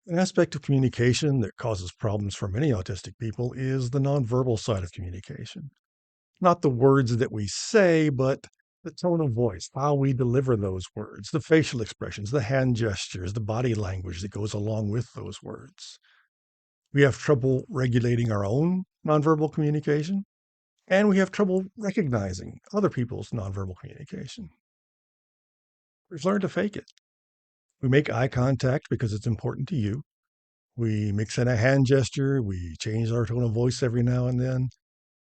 An aspect of communication that causes problems for many autistic people is the nonverbal side of communication. Not the words that we say, but the tone of voice, how we deliver those words, the facial expressions, the hand gestures, the body language that goes along with those words. We have trouble regulating our own nonverbal communication, and we have trouble recognizing other people's nonverbal communication. We've learned to fake it. We make eye contact because it's important to you. We mix in a hand gesture. We change our tone of voice every now and then.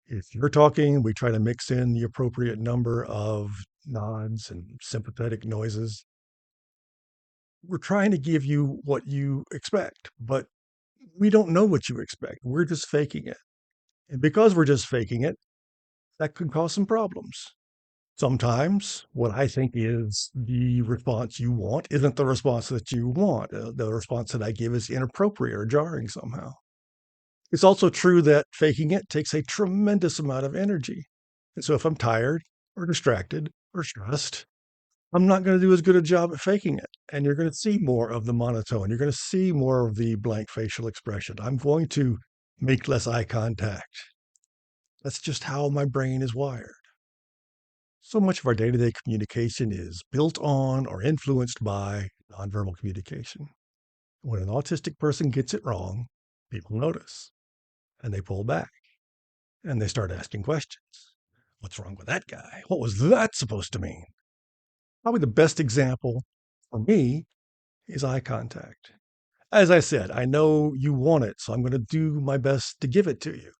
If you're talking, we try to mix in the appropriate number of nods and sympathetic noises. We're trying to give you what you expect, but we don't know what you expect. We're just faking it. And because we're just faking it, that could cause some problems. Sometimes what I think is the response you want isn't the response that you want. The response that I give is inappropriate or jarring somehow. It's also true that faking it takes a tremendous amount of energy. And so if I'm tired or distracted or stressed, I'm not going to do as good a job at faking it. And you're going to see more of the monotone. You're going to see more of the blank facial expression. I'm going to make less eye contact. That's just how my brain is wired. So much of our day to day communication is built on or influenced by nonverbal communication. When an autistic person gets it wrong, people notice and they pull back and they start asking questions. What's wrong with that guy? What was that supposed to mean? Probably the best example for me is eye contact. As I said, I know you want it, so I'm going to do my best to give it to you.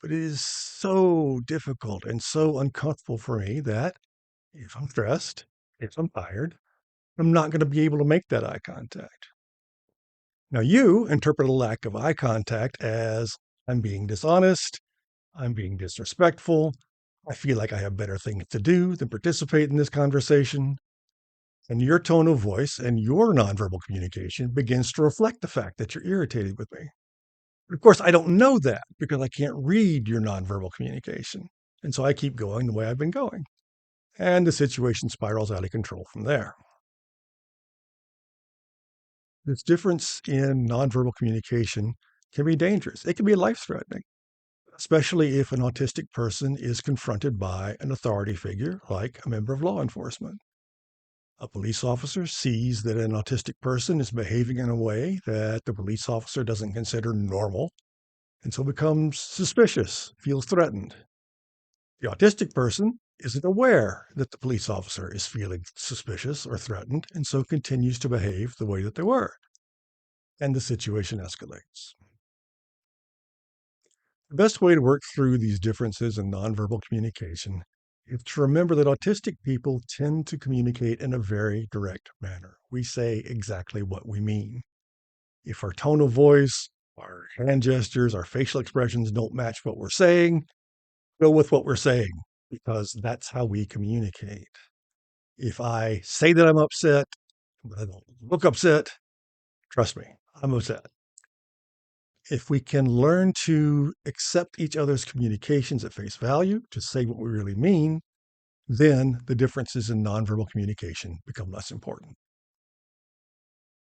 But it is so difficult and so uncomfortable for me that if I'm stressed, if I'm tired, I'm not going to be able to make that eye contact. Now, you interpret a lack of eye contact as I'm being dishonest, I'm being disrespectful, I feel like I have better things to do than participate in this conversation. And your tone of voice and your nonverbal communication begins to reflect the fact that you're irritated with me. But of course, I don't know that because I can't read your nonverbal communication. And so I keep going the way I've been going. And the situation spirals out of control from there. This difference in nonverbal communication can be dangerous. It can be life threatening, especially if an autistic person is confronted by an authority figure like a member of law enforcement. A police officer sees that an autistic person is behaving in a way that the police officer doesn't consider normal, and so becomes suspicious, feels threatened. The autistic person isn't aware that the police officer is feeling suspicious or threatened, and so continues to behave the way that they were. And the situation escalates. The best way to work through these differences in nonverbal communication is to remember that autistic people tend to communicate in a very direct manner. We say exactly what we mean. If our tone of voice, our hand gestures, our facial expressions don't match what we're saying, go with what we're saying because that's how we communicate. If I say that I'm upset, but I don't look upset, trust me, I'm upset. If we can learn to accept each other's communications at face value, to say what we really mean, then the differences in nonverbal communication become less important.